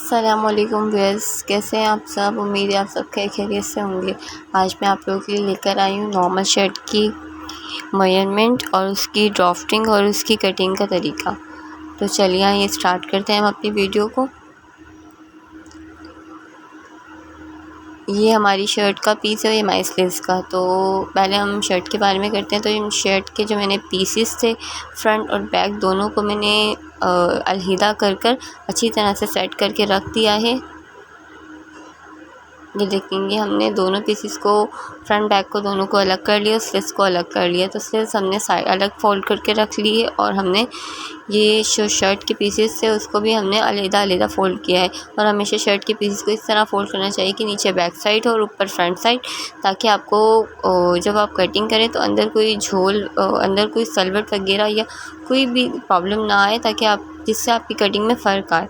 अस्सलामुअलैकुम व्यूअर्स, कैसे हैं आप सब। उम्मीद है आप सब खैरियत से होंगे। आज मैं आप लोगों के लिए लेकर आई हूँ नॉर्मल शर्ट की मेजरमेंट और उसकी ड्राफ्टिंग और उसकी कटिंग का तरीका। तो चलिए आइए स्टार्ट करते हैं हम अपनी वीडियो को। ये हमारी शर्ट का पीस है, ये हमारी स्लीव्स का। तो पहले हम शर्ट के बारे में करते हैं। तो इन शर्ट के जो मैंने पीसेस थे, फ्रंट और बैक दोनों को मैंने अलहिदा कर अच्छी तरह से सेट करके रख दिया है। ये देखेंगे हमने दोनों पीसेस को, फ्रंट बैक को दोनों को अलग कर लिया, स्लीव्स को अलग कर लिया। तो स्लीव्स हमने साइड अलग फोल्ड करके रख लिए और हमने ये जो शर्ट के पीसेस थे उसको भी हमने अलग फोल्ड किया है। और हमेशा शर्ट के पीसेस को इस तरह फोल्ड करना चाहिए कि नीचे बैक साइड और ऊपर फ्रंट साइड, ताकि आपको जब आप कटिंग करें तो अंदर कोई झोल, अंदर कोई सलवट वगैरह या कोई भी प्रॉब्लम ना आए, ताकि आप जिससे आपकी कटिंग में फ़र्क आए।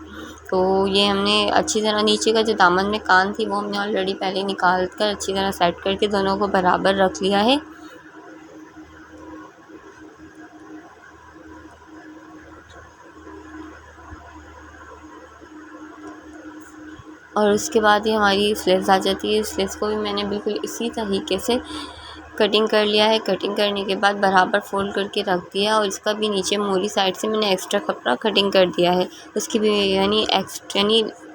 तो ये हमने अच्छी तरह नीचे का जो दामन में कान थी वो हमने ऑलरेडी पहले निकाल कर अच्छी तरह सेट करके दोनों को बराबर रख लिया है। और उसके बाद ये हमारी स्लीव्स आ जाती है। स्लीव्स को भी मैंने बिल्कुल इसी तरीके से कटिंग कर लिया है। कटिंग करने के बाद बराबर फोल्ड करके रख दिया और इसका भी नीचे मोरी साइड से मैंने एक्स्ट्रा कपड़ा कटिंग कर दिया है। उसकी भी यानी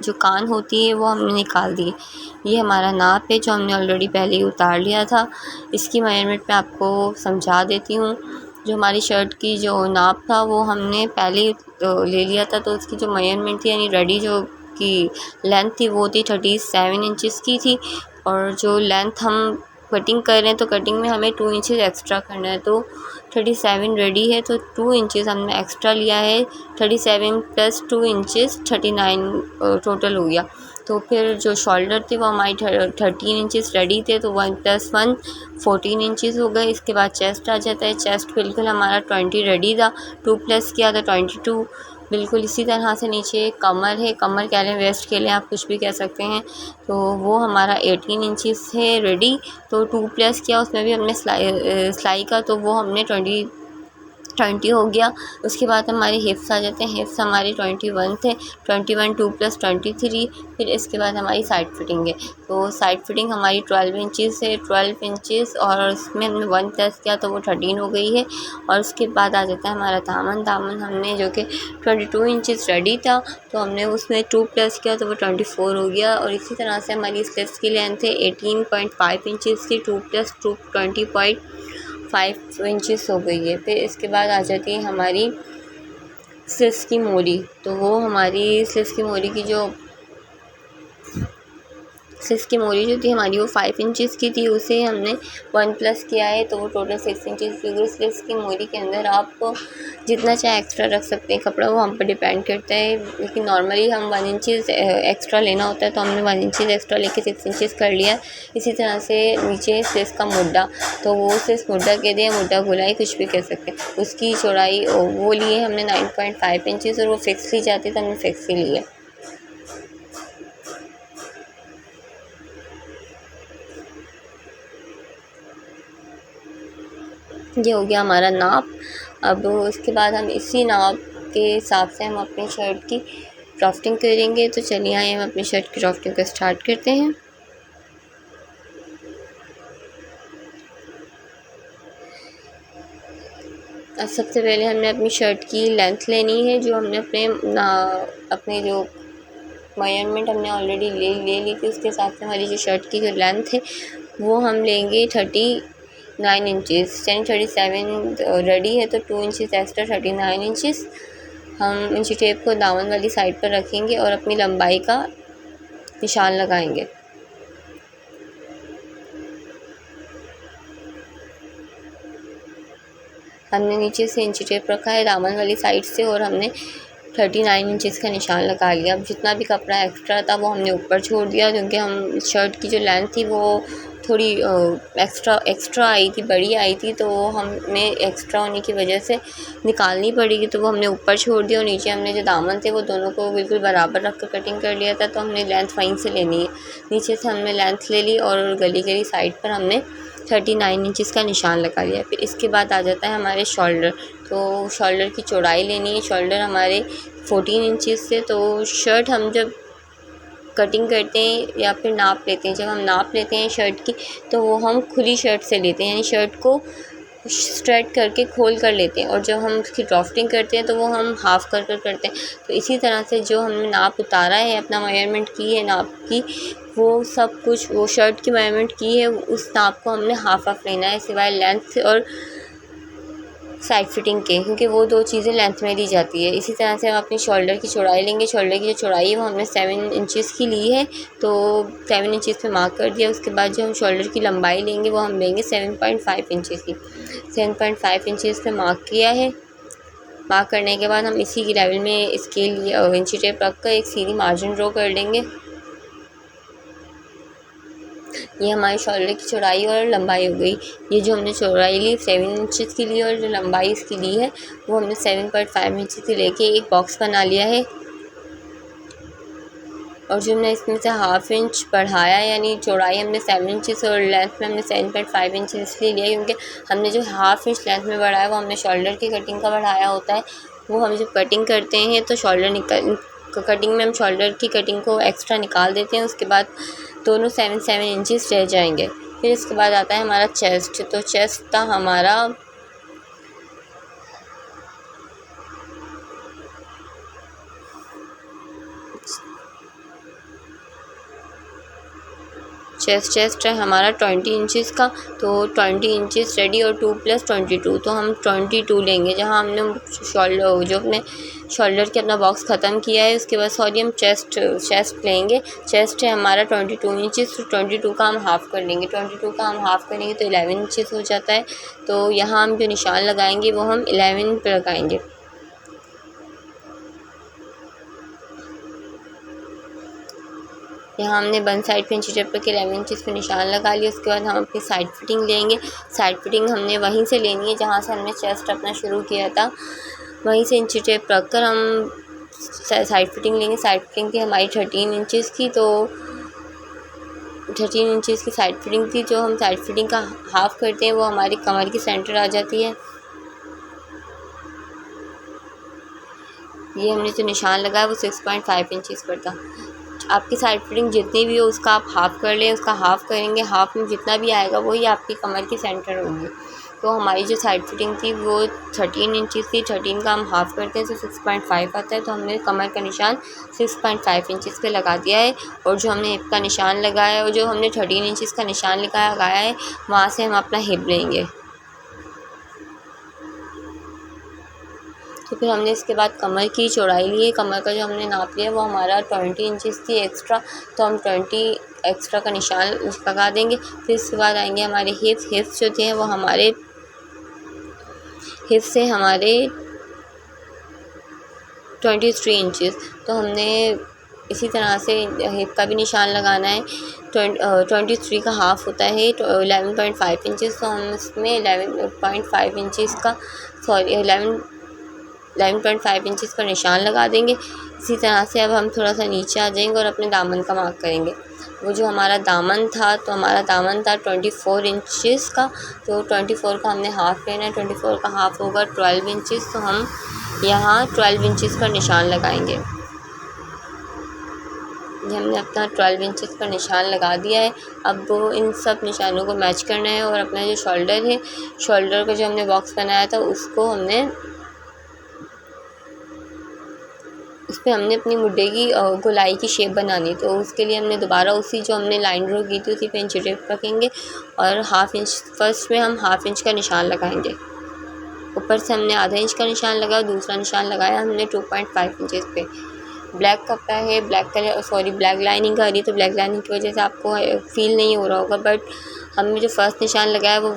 जो कान होती है वो हमने निकाल दी। ये हमारा नाप है जो हमने ऑलरेडी पहले ही उतार लिया था। इसकी मेजरमेंट मैं आपको समझा देती हूँ। जो हमारी शर्ट की जो नाप था वो हमने पहले ही ले लिया था। तो उसकी जो मेजरमेंट थी यानी रेडी जो की लेंथ थी वो थी 37 इंचज़ की थी। और जो लेंथ हम कटिंग कर रहे हैं तो कटिंग में हमें 2 इंचज़ एक्स्ट्रा करना है। तो 37 रेडी है तो 2 इंचज़ हमने एक्स्ट्रा लिया है। 37 + 2 इंचज़ 39 टोटल हो गया। तो फिर जो शोल्डर थे वो हमारी 13 इंचज़ रेडी थे, तो 1 + 1 14 इंचज़ हो गए। इसके बाद चेस्ट आ जाता है। चेस्ट बिल्कुल हमारा 20 रेडी था, 2 प्लस किया था 22। बिल्कुल इसी तरह से नीचे कमर है, कमर कह लें, वेस्ट के लिए आप कुछ भी कह सकते हैं। तो वो हमारा 18 इंचज़ है रेडी। तो 2 प्लस किया, उसमें भी हमने सिलाई का, तो वो हमने 20 हो गया। उसके बाद हमारे हिप्स आ जाते हैं। हिप्स हमारे 21 थे, 21 2 + 23। फिर इसके बाद हमारी साइड फिटिंग है। तो साइड फिटिंग हमारी 12 इंचज़ है, 12 इंचज़ और उसमें हमने 1 प्लस किया तो वो 13 हो गई है। और उसके बाद आ जाता है हमारा दामन। दामन हमने जो कि 22 इंचज़ रेडी था तो हमने उसमें 2 प्लस किया तो वो 24 हो गया। और इसी तरह से हमारी स्लीव्स की लेंथ है 18.5 इंचज़ थी, 2 + 2 20.5 इंचज़ हो गई है। फिर इसके बाद आ जाती है हमारी स्लीव्स की मोरी। तो वो हमारी स्लीव्स की मोरी की जो थी हमारी वो 5 इंचज़ की थी, उसे हमने 1 प्लस किया है तो वो टोटल 6 इंचज़ की गई। स्लीव्स की मोरी के अंदर आप जितना चाहे एक्स्ट्रा रख सकते हैं कपड़ा, वो हम पर डिपेंड करता है। लेकिन नॉर्मली हम 1 इंचज़ एक्स्ट्रा लेना होता है तो हमने 1 इंचज़ एक्स्ट्रा लेके 6 इंचज़ कर लिया। इसी तरह से नीचे स्लीव्स का मुड्डा, तो वो सिर्फ मुड्डा कह दें, मुड्डा गोलाई कुछ भी कह सकते हैं। उसकी चौड़ाई वो लिए हमने 9.5 इंचज़ और वो फिक्स ली जाती तो हमने फिक्स ही ली है। ये हो गया हमारा नाप। अब उसके बाद हम इसी नाप के हिसाब से हम अपनी शर्ट की ड्राफ्टिंग करेंगे। तो चलिए आइए हम अपनी शर्ट की ड्राफ्टिंग को स्टार्ट करते हैं। अब सबसे पहले हमने अपनी शर्ट की लेंथ लेनी है, जो हमने अपने जो मेजरमेंट हमने ऑलरेडी ले ली थी उसके हिसाब से हमारी जो शर्ट की जो लेंथ है वो हम लेंगे 39 इंचज़। यानी 37 रेडी है तो 2 इंचज़ एक्स्ट्रा 39 इंचज़ हम इंची टेप को दामन वाली साइड पर रखेंगे और अपनी लंबाई का निशान लगाएंगे। हमने नीचे से इंची टेप रखा है दामन वाली साइड से और हमने 39 इंचज़ का निशान लगा लिया। अब जितना भी कपड़ा एक्स्ट्रा था वो हमने ऊपर छोड़ दिया, क्योंकि हम शर्ट की जो लेंथ थी वो थोड़ी एक्स्ट्रा आई थी, बड़ी आई थी, तो हमें एक्स्ट्रा होने की वजह से निकालनी पड़ेगी। तो वो हमने ऊपर छोड़ दिया और नीचे हमने जो दामन थे वो दोनों को बिल्कुल बराबर रख कर कटिंग कर लिया था। तो हमने लेंथ वहीं से लेनी है, नीचे से हमने लेंथ ले ली और गली साइड पर हमने 39 इंचज़ का निशान लगा लिया। फिर इसके बाद आ जाता है हमारे शोल्डर। तो शोल्डर की चौड़ाई लेनी है। शोल्डर हमारे 14 इंचज़ से, तो शर्ट हम जब कटिंग करते हैं या फिर नाप लेते हैं। जब हम नाप लेते हैं शर्ट की तो वो हम खुली शर्ट से लेते हैं, यानी शर्ट को स्ट्रेट करके खोल कर लेते हैं, और जब हम उसकी ड्राफ्टिंग करते हैं तो वो हम हाफ़ कर करते हैं। तो इसी तरह से जो हमने नाप उतारा है, अपना मेजरमेंट की है नाप की, वो सब कुछ वो शर्ट की मेजरमेंट की है, उस नाप को हमने हाफ़ लेना है, सिवाय लेंथ और साइड फिटिंग के, क्योंकि वो दो चीज़ें लेंथ में दी जाती है। इसी तरह से हम अपनी शोल्डर की चौड़ाई लेंगे। शोल्डर की जो चौड़ाई है वो हमने 7 इंचज़ की ली है, तो 7 इंचज़ पे मार्क कर दिया। उसके बाद जो हम शोल्डर की लंबाई लेंगे वो हम लेंगे 7.5 इंचज़ की। 7.5 इंचज़ पे मार्क किया है। मार्क करने के बाद हम इसी की लेवल में स्केल या इंची टेप रख कर एक सीधी मार्जिन ड्रॉ कर लेंगे। ये हमारी शोल्डर की चौड़ाई और लंबाई हो गई। ये जो हमने चौड़ाई ली 7 इंचज़ की ली और जो लंबाई इसकी ली है वो हमने 7.5 इंचज़ की लेके एक बॉक्स बना लिया है। और जो हमने इसमें से हाफ़ इंच बढ़ाया, यानी चौड़ाई हमने 7 इंचज़ और लेंथ में हमने 7.5 इंचज़ इसलिए लिया क्योंकि हमने जो हाफ़ इंच लेंथ में बढ़ाया वो हमने शोल्डर की कटिंग का बढ़ाया होता है। वो हम जब कटिंग करते हैं तो कटिंग में हम शोल्डर की कटिंग को एक्स्ट्रा निकाल देते हैं। उसके बाद दोनों 7 इंचज़ रह जाएंगे। फिर इसके बाद आता है हमारा चेस्ट। तो चेस्ट था हमारा चेस्ट है हमारा 20 इंचज़ का, तो 20 इंचज़ रेडी और 2 + 22, तो हम 22 लेंगे। जहाँ हमने जो अपने शोल्डर के अपना बॉक्स ख़त्म किया है उसके बाद हम चेस्ट लेंगे। चेस्ट है हमारा 22 इंचज़, तो 22 का हम हाफ़ कर लेंगे। 22 का हम हाफ़ करेंगे तो 11 इंचज़ हो जाता है। तो यहाँ हम जो निशान लगाएंगे वो हम 11 पे लगाएंगे। यहाँ हमने वन साइड पे इंची टेप के 11 इंचज़ पे निशान लगा लिया। उसके बाद हम अपनी साइड फिटिंग लेंगे। साइड फिटिंग हमने वहीं से लेनी है जहाँ से हमने चेस्ट अपना शुरू किया था, वहीं से इंची टेप रख कर हम साइड फिटिंग लेंगे। साइड फिटिंग थी हमारी 13 इंचज़ की, तो 13 इंचज़ की साइड फिटिंग थी। जो हम साइड फिटिंग का हाफ़ करते हैं वो हमारी कमर की सेंटर आ जाती है। ये हमने जो निशान लगाया वो 6.5 इंचज़ पर था। आपकी साइड फिटिंग जितनी भी हो उसका आप हाफ़ कर लें, उसका हाफ़ करेंगे, हाफ़ में जितना भी आएगा वही आपकी कमर की सेंटर होगी। तो हमारी जो साइड फिटिंग थी वो 13 इंचज़ थी, 13 का हम हाफ़ करते हैं तो 6.5 आता है। तो हमने कमर का निशान 6.5 इंचज़ पे लगा दिया है। और जो हमने हिप का निशान लगाया है और जो हमने 13 इंचज़ का निशान लगाया है वहाँ से हम अपना हिप लेंगे। तो फिर हमने इसके बाद कमर की चौड़ाई ली है। कमर का जो हमने नाप लिया वो हमारा 20 इंचज़ थी एक्स्ट्रा, तो हम 20 एक्स्ट्रा का निशान लगा देंगे। फिर इसके बाद आएंगे हमारे हिप्स जो थे वो हमारे हिप से हमारे 23 इंचज़। तो हमने इसी तरह से हिप का भी निशान लगाना है। 23 का हाफ़ होता है 11.5 इंचज़, तो हम इसमें 11.5 इंचज़ का 11.5 इंचज़ का निशान लगा देंगे। इसी तरह से अब हम थोड़ा सा नीचे आ जाएंगे और अपने दामन का मार्क करेंगे। वो जो हमारा दामन था तो हमारा दामन था 24 इंचज़ का, तो 24 का हमने हाफ़ लेना है। 24 का हाफ़ होगा 12 इंचज़, तो हम यहाँ 12 इंचज़ का निशान लगाएंगे। ये हमने अपना 12 इंचज़ का निशान लगा दिया है। अब वो इन सब निशानों को मैच करना है और अपना जो शोल्डर है, शोल्डर का जो हमने बॉक्स बनाया था उसको हमने उस पर हमने अपनी मुड्डे की गोलाई की शेप बनानी। तो उसके लिए हमने दोबारा उसी जो हमने लाइन ड्रॉ की थी उसी पे इंची टेप रखेंगे और हाफ़ इंच फर्स्ट में हम हाफ़ इंच का निशान लगाएंगे। ऊपर से हमने आधा इंच का निशान लगाया, दूसरा निशान लगाया हमने 2.5 इंचज़ पे। ब्लैक कपड़ा है, ब्लैक लाइनिंग आ रही है, तो ब्लैक लाइनिंग की वजह से आपको फील नहीं हो रहा होगा, बट हमने जो फर्स्ट निशान लगाया वो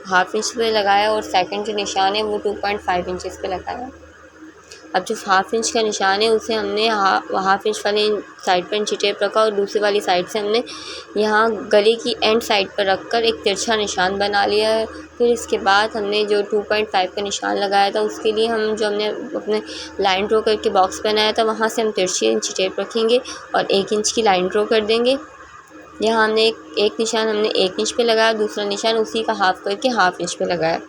हाफ़ इंच पे लगाया और सेकंड जो निशान है वो 2.5 इंचज़ पे लगाया। अब जो हाफ़ इंच का निशान है उसे हमने हाफ़ इंच वाली साइड पर इंची टेप रखा और दूसरी वाली साइड से हमने यहाँ गले की एंड साइड पर रखकर एक तिरछा निशान बना लिया है। फिर इसके बाद हमने जो 2.5 का निशान लगाया था उसके लिए हम जो हमने अपने लाइन ड्रॉ करके बॉक्स बनाया था वहाँ से हम तिरछी इंची टेप रखेंगे और 1 इंच की लाइन ड्रॉ कर देंगे। यहाँ हमने एक निशान हमने 1 इंच पे लगाया, दूसरा निशान उसी का हाफ़ करके हाफ़ इंच पे लगाया।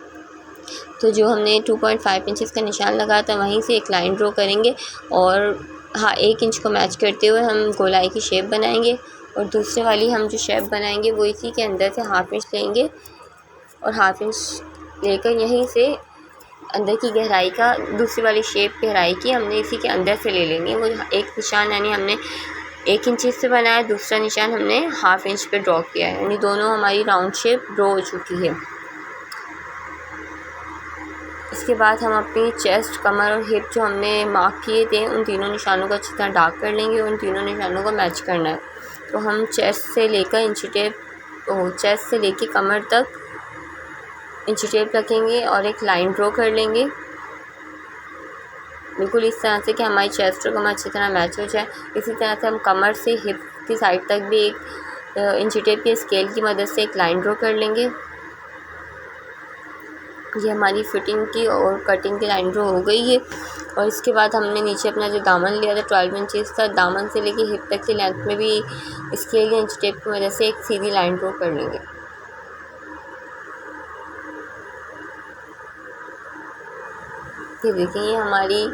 तो जो हमने 2.5 इंचज़ का निशान लगाया था वहीं से एक लाइन ड्रॉ करेंगे और हाँ 1 इंच को मैच करते हुए हम गोलाई की शेप बनाएंगे और दूसरे वाली हम जो शेप बनाएंगे वो इसी के अंदर से 1/2 इंच लेंगे और 1/2 इंच लेकर यहीं से अंदर की गहराई का दूसरी वाली शेप गहराई की हमने इसी के अंदर से ले लेंगे। वो एक निशान यानी हमने 1 इंच से बनाया, दूसरा निशान हमने 1/2 इंच पे ड्रॉ किया है, यानी दोनों हमारी राउंड शेप ड्रॉ हो चुकी है। इसके बाद हम अपनी चेस्ट, कमर और हिप जो हमने मार्क किए थे उन तीनों निशानों को अच्छी तरह डार्क कर लेंगे। उन तीनों निशानों को मैच करना है। तो हम चेस्ट से लेकर इंची टेप चेस्ट से लेकर कमर तक इंची टेप रखेंगे और एक लाइन ड्रॉ कर लेंगे बिल्कुल इस तरह से कि हमारी चेस्ट और कमर अच्छी तरह मैच हो जाए। इसी तरह से हम कमर से हिप की साइड तक भी एक इंची टेप के स्केल की मदद से एक लाइन ड्रॉ कर लेंगे। ये हमारी फिटिंग की और कटिंग की लाइन ड्रॉ हो गई है। और इसके बाद हमने नीचे अपना जो दामन लिया था 12 इंचेस का, दामन से लेके हिप तक की लेंथ में भी स्केल या इंच टेप की वजह से एक सीधी लाइन ड्रॉ कर लेंगे। ये देखिए ये हमारी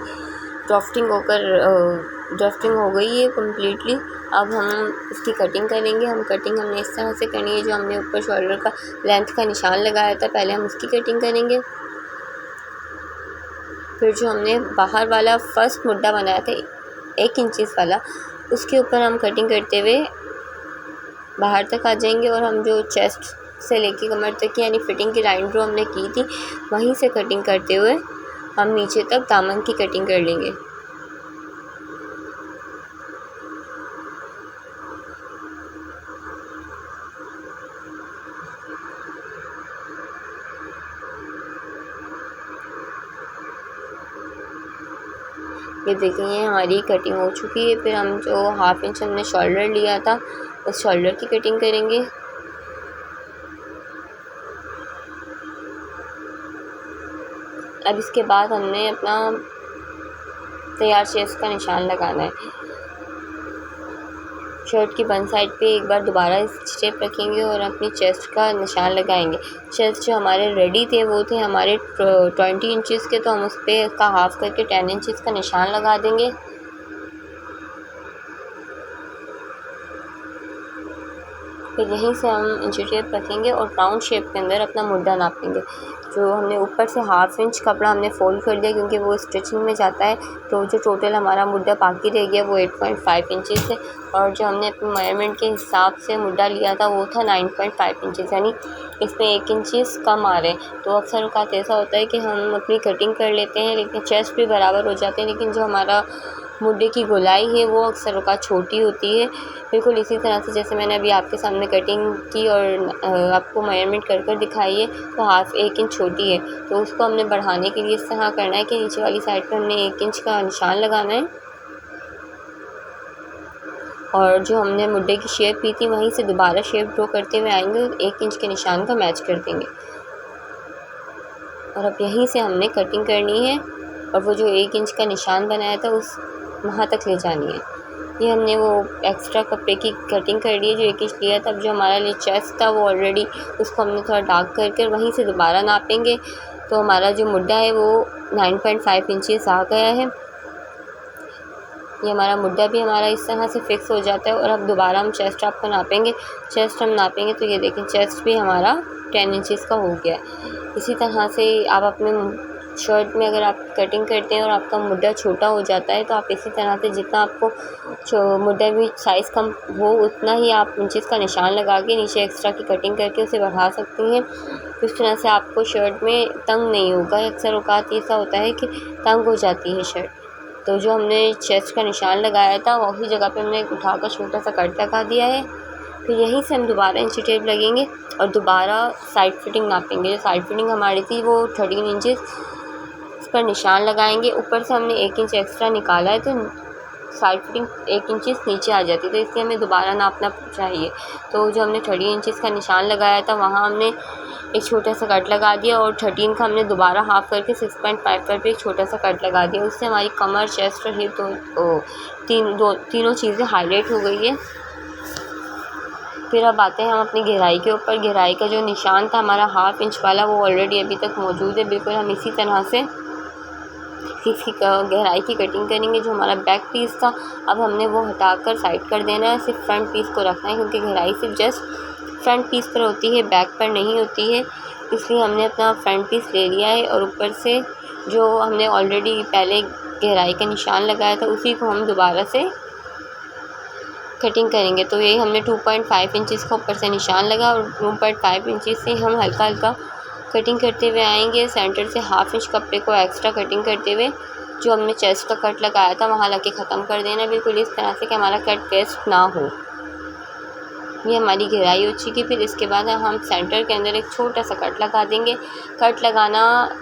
ड्राफ्टिंग हो गई है कम्प्लीटली। अब हम इसकी कटिंग करेंगे। हमने इस तरह से करनी है, जो हमने ऊपर शोल्डर का लेंथ का निशान लगाया था पहले हम उसकी कटिंग करेंगे। फिर जो हमने बाहर वाला फर्स्ट मुड्डा बनाया था 1 इंचेस वाला, उसके ऊपर हम कटिंग करते हुए बाहर तक आ जाएंगे और हम जो चेस्ट से लेके कमर तक की यानी फिटिंग की लाइन ड्रॉ हमने की थी वहीं से कटिंग करते हुए हम नीचे तक दामन की कटिंग कर लेंगे। ये देखिए हमारी कटिंग हो चुकी है। फिर हम जो 1/2 इंच हमने शोल्डर लिया था उस शोल्डर की कटिंग करेंगे। अब इसके बाद हमने अपना तैयार चेस्ट का निशान लगाना है। शर्ट की बंद साइड पे एक बार दोबारा स्टेप रखेंगे और अपनी चेस्ट का निशान लगाएंगे। चेस्ट जो हमारे रेडी थे वो थे हमारे 20 इंचेस के, तो हम उस पर का हाफ करके 10 इंचेस का निशान लगा देंगे। फिर यहीं से हम इंची टेप रखेंगे और राउंड शेप के अंदर अपना मुड्डा नापेंगे। जो हमने ऊपर से 1/2 इंच कपड़ा हमने फोल्ड कर दिया क्योंकि वो स्टिचिंग में जाता है, तो जो टोटल हमारा मुड्डा बाकी रह गया वो 8.5 इंचेस है। और जो हमने अपने मेजरमेंट के हिसाब से मुड्डा लिया था वो था 9.5 इंचेस, यानी इसमें 1 इंचेस कम आ रहे हैं। तो अक्सर औक़ात ऐसा होता है कि हम अपनी कटिंग कर लेते हैं लेकिन चेस्ट भी बराबर हो जाते हैं, लेकिन जो हमारा मुड्डे की गोलाई है वो अक्सर औक़ात छोटी होती है। बिल्कुल इसी तरह से जैसे मैंने अभी आपके सामने कटिंग की और आपको मेजरमेंट कर दिखाई है, तो 1 इंच छोटी है, तो उसको हमने बढ़ाने के लिए इस तरह करना है कि नीचे वाली साइड पर हमने 1 इंच का निशान लगाना है और जो हमने मुड्डे की शेप की थी वहीं से दोबारा शेप ड्रॉ करते हुए आएंगे, 1 इंच के निशान का मैच कर देंगे। और अब यहीं से हमने कटिंग करनी है और वो जो 1 इंच का निशान बनाया था उस वहाँ तक ले जानी है। ये हमने वो एक्स्ट्रा कपड़े की कटिंग कर ली है जो 1 इंच लिया था। अब जो हमारा लिए चेस्ट था वो ऑलरेडी उसको हमने थोड़ा डार्क करके वहीं से दोबारा नापेंगे, तो हमारा जो मुड्डा है वो 9.5 इंचेस आ गया है। ये हमारा मुड्डा भी हमारा इस तरह से फिक्स हो जाता है। और अब दोबारा हम चेस्ट आपको नापेंगे। चेस्ट हम नापेंगे तो ये देखें चेस्ट भी हमारा 10 इंचेस का हो गया है। इसी तरह से आप अपने शर्ट में अगर आप कटिंग करते हैं और आपका मुड्डा छोटा हो जाता है तो आप इसी तरह से जितना आपको मुड्डा भी साइज़ कम हो उतना ही आप इंचेस का निशान लगा के नीचे एक्स्ट्रा की कटिंग करके उसे बढ़ा सकती हैं। इस तरह से आपको शर्ट में तंग नहीं होगा। अक्सर औक़ात ऐसा होता है कि तंग हो जाती है शर्ट। तो जो हमने चेस्ट का निशान लगाया था वही जगह पे हमने उठाकर छोटा सा कट लगा दिया है। फिर यहीं से हम दोबारा इंची टेप लगेंगे और दोबारा साइड फिटिंग नापेंगे। जो साइड फिटिंग हमारी थी वो 13 इंचेस, इस पर निशान लगाएंगे। ऊपर से हमने 1 इंच एक्स्ट्रा निकाला है तो साइड फिटिंग 1 इंचेस नीचे आ जाती है, तो इसलिए हमें दोबारा नापना चाहिए। तो जो हमने 13 इंचेस का निशान लगाया था वहाँ हमने एक छोटा सा कट लगा दिया और 13 का हमने दोबारा हाफ़ करके 6.5 पर भी एक छोटा सा कट लगा दिया। उससे हमारी कमर, चेस्ट और हिप तीनों चीज़ें हाईलाइट हो गई है। फिर अब आते हैं हम अपनी गहराई के ऊपर। गहराई का जो निशान था हमारा 1/2 इंच वाला वो ऑलरेडी अभी तक मौजूद है। बिल्कुल हम इसी तरह से इसकी गहराई की कटिंग करेंगे। जो हमारा बैक पीस था अब हमने वो हटाकर साइड कर देना है, सिर्फ फ्रंट पीस को रखना है क्योंकि गहराई सिर्फ जस्ट फ्रंट पीस पर होती है, बैक पर नहीं होती है। इसलिए हमने अपना फ्रंट पीस ले लिया है और ऊपर से जो हमने ऑलरेडी पहले गहराई का निशान लगाया था उसी को हम दोबारा से कटिंग करेंगे। तो यही हमने 2.5 इंचेस का ऊपर से निशान लगा और 2.5 इंचेस से हम हल्का हल्का कटिंग करते हुए आएंगे। सेंटर से हाफ इंच कपड़े को एक्स्ट्रा कटिंग करते हुए जो हमने चेस्ट का कट लगाया था वहाँ लगे ख़त्म कर देना बिल्कुल इस तरह से कि हमारा कट वेस्ट ना हो। ये हमारी गहराई हो चुकी। फिर इसके बाद हम सेंटर के अंदर एक छोटा सा कट लगा देंगे। कट लगाना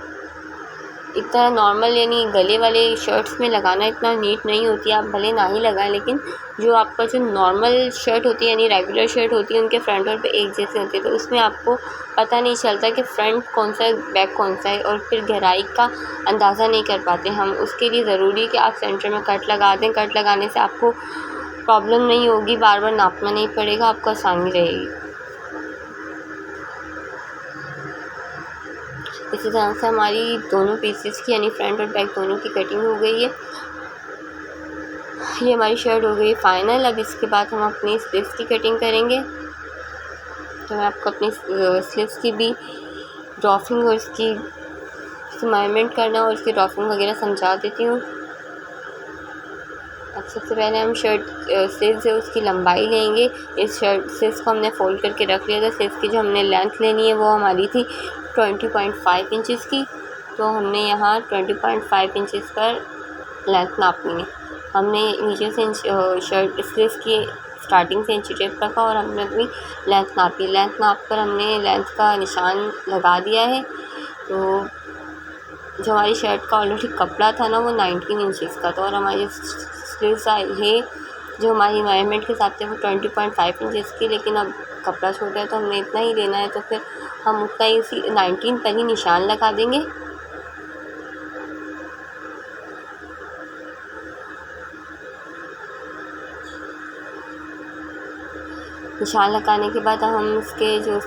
इतना नॉर्मल यानी गले वाले शर्ट्स में लगाना इतना नीट नहीं होती, आप भले ना ही लगाएं, लेकिन जो आपका जो नॉर्मल शर्ट होती है यानी रेगुलर शर्ट होती है उनके फ्रंट और पे एक जैसे होते हैं, तो उसमें आपको पता नहीं चलता कि फ्रंट कौन सा है बैक कौन सा है और फिर गहराई का अंदाज़ा नहीं कर पाते हम। उसके लिए ज़रूरी है कि आप सेंटर में कट लगा दें। कट लगाने से आपको प्रॉब्लम नहीं होगी, बार बार नापना नहीं पड़ेगा, आपको आसानी रहेगी। इसी तरह से हमारी दोनों पीसेस की यानी फ्रंट और बैक दोनों की कटिंग हो गई है। ये हमारी शर्ट हो गई फाइनल। अब इसके बाद हम अपनी स्लीव्स की कटिंग करेंगे। तो मैं आपको अपनी स्लीव्स की भी ड्रॉफिंग और इसकी मेजरमेंट करना और इसकी ड्रॉफिंग वगैरह समझा देती हूँ। अब सबसे पहले हम शर्ट स्लीव्स है उसकी लंबाई लेंगे। इस शर्ट स्लीव्स को हमने फोल्ड करके रख लिया था। स्लीव्स की जो हमने लेंथ लेनी है वो हमारी थी 20.5 इंचेस की। तो हमने यहाँ 20.5 इंचेस पर लेंथ नापनी है। हमने नीचे से शर्ट स्लीव्स की स्टार्टिंग से इंची टेप रखा और हमने अपनी लेंथ नापी। लेंथ नाप कर हमने लेंथ का निशान लगा दिया है। तो जो हमारी शर्ट का ऑलरेडी कपड़ा था ना वो 19 इंचेस का था और हमारी स्लीव्स है जो हमारी मेजरमेंट के हिसाब से वो 20.5 इंचेस की, लेकिन अब कपड़ा छोटा है तो हमने इतना ही लेना है, तो फिर हम उतना ही 19 पर ही निशान लगा देंगे। निशान लगाने के बाद हम इसके जो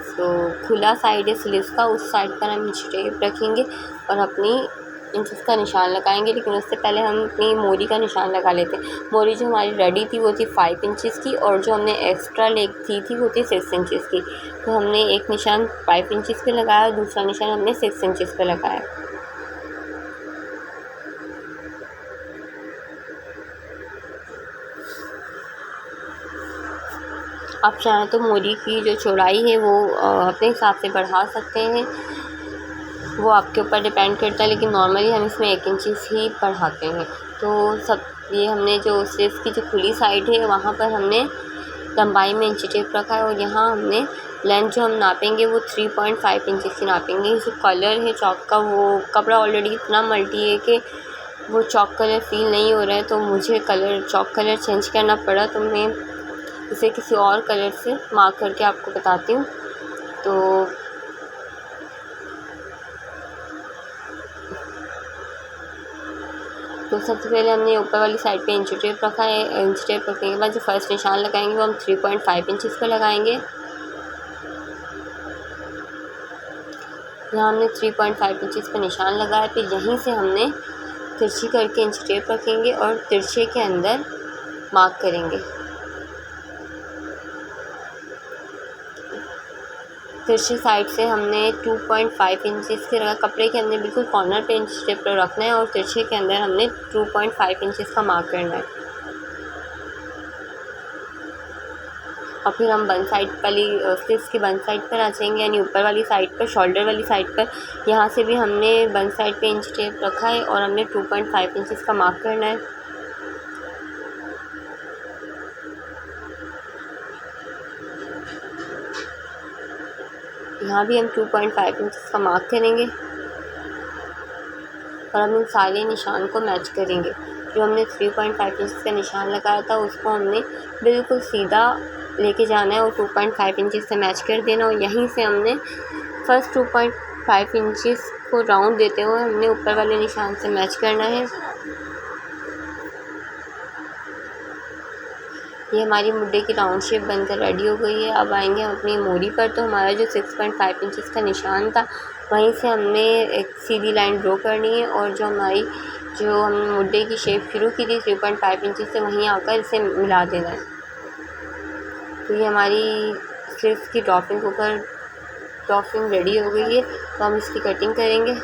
खुला साइड है स्लीव्स का उस साइड पर हम टेप रखेंगे और अपनी इंचेस का निशान लगाएंगे। लेकिन उससे पहले हम अपनी मोरी का निशान लगा लेते हैं। मोरी जो हमारी रेडी थी वो थी 5 इंचेस की और जो हमने एक्स्ट्रा लेग थी वो थी 6 इंचेस की। तो हमने एक निशान 5 इंचेस पे लगाया और दूसरा निशान हमने 6 इंचेस पे लगाया। आप चाहें तो मोरी की जो चौड़ाई है वो अपने हिसाब से बढ़ा सकते हैं, वो आपके ऊपर डिपेंड करता है, लेकिन नॉर्मली हम इसमें 1 इंचेस ही बढ़ाते हैं। तो सब ये हमने जो स्लीव्स की जो खुली साइड है वहाँ पर हमने लंबाई में इंची टेप रखा है और यहाँ हमने लेंथ जो हम नापेंगे वो 3.5 इंचेस की नापेंगे। जो कलर है चॉक का वो कपड़ा ऑलरेडी इतना मल्टी है कि वो चॉक कलर फील नहीं हो रहा है, तो मुझे चॉक कलर चेंज करना पड़ा। तो मैं इसे किसी और कलर से मार्क करके आपको बताती हूँ। तो सबसे पहले हमने ऊपर वाली साइड पे इंची टेप रखा है। इंची टेप रखने के बाद जो फर्स्ट निशान लगाएंगे वो हम 3.5 इंचेस पर लगाएंगे। यहाँ हमने 3.5 इंचेस पर निशान लगाया। फिर यहीं से हमने तिरछी करके इंची टेप रखेंगे और तिरछे के अंदर मार्क करेंगे। तिरछी साइड से हमने 2.5 इंचेस के कपड़े के अंदर बिल्कुल कॉर्नर पे इंच टेप पर रखना है और तिरछे के अंदर हमने 2.5 इंचेस का मार्क करना है। और फिर हम बन साइड वाली स्लीव्स की बन साइड पर आ जाएंगे यानी ऊपर वाली साइड पर, शोल्डर वाली साइड पर। यहाँ से भी हमने बन साइड पे इंच टेप रखा है और हमने 2.5 इंचेस का मार्क करना है। यहाँ भी हम 2.5 इंचेस का मार्क करेंगे और हम इन सारे निशान को मैच करेंगे। जो हमने 3.5 इंचेस का निशान लगाया था उसको हमने बिल्कुल सीधा लेके जाना है और 2.5 इंचेस से मैच कर देना। और यहीं से हमने फर्स्ट 2.5 इंचेस को राउंड देते हुए हमने ऊपर वाले निशान से मैच करना है। ये हमारी मुड्डे की राउंड शेप बनकर रेडी हो गई है। अब आएंगे हम अपनी मोरी पर। तो हमारा जो 6.5 इंचेस का निशान था वहीं से हमने एक सीधी लाइन ड्रॉ करनी है और जो हमारी जो हमने मुड्डे की शेप शुरू की थी 3.5 इंचेस से, वहीं आकर इसे मिला देना है। तो ये हमारी स्लीव्स की टॉपिंग रेडी हो गई है। तो हम इसकी कटिंग करेंगे।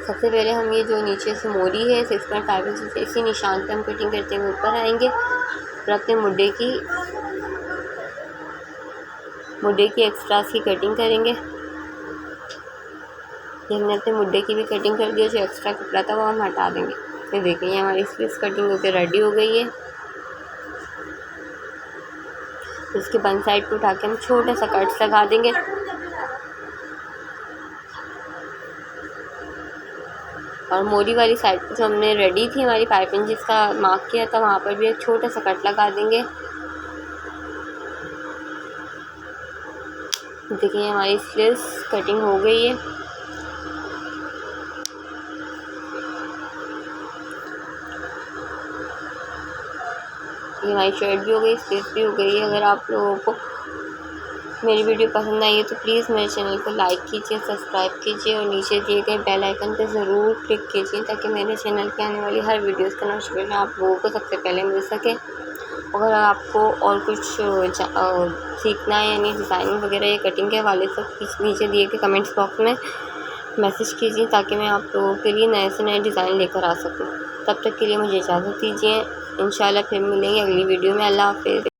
सबसे पहले हम ये जो नीचे से मोरी है 6.5 इंच से, इसी निशान पे हम कटिंग करते हुए ऊपर आएंगे और अपने मुड्डे की एक्स्ट्रास की कटिंग करेंगे। ये हमने अपने मुड्डे की भी कटिंग कर दी है, जो एक्स्ट्रा कपड़ा था वो हम हटा देंगे। ये देखिए हमारी स्लीव्स कटिंग होकर रेडी हो गई है। इसके बंद साइड को उठा के हम छोटा सा कट्स लगा देंगे। और मोरी वाली साइड पर जो हमने रेडी थी हमारी 5 इंच का मार्क किया था, वहाँ पर भी एक छोटा सा कट लगा देंगे। देखिए हमारी स्लीव्स कटिंग हो गई है। ये हमारी शर्ट भी हो गई, स्लीव्स भी हो गई है। अगर आप लोगों को मेरी वीडियो पसंद आई है तो प्लीज़ मेरे चैनल को लाइक कीजिए, सब्सक्राइब कीजिए और नीचे दिए गए बेल आइकन पर ज़रूर क्लिक कीजिए, ताकि मेरे चैनल पे आने वाली हर वीडियोस का नोटिफिकेशन आप लोगों को सबसे पहले मिल सके। अगर आपको और कुछ सीखना है, यानी डिज़ाइनिंग वगैरह या कटिंग के हवाले से, नीचे दिए गए कमेंट्स बॉक्स में मैसेज कीजिए, ताकि मैं आप लोगों के लिए नए से नए डिज़ाइन लेकर आ सकूँ। तब तक के लिए मुझे इजाज़त दीजिए। इंशाल्लाह फिर मिलेंगे अगली वीडियो में। अल्लाह हाफ़िज़।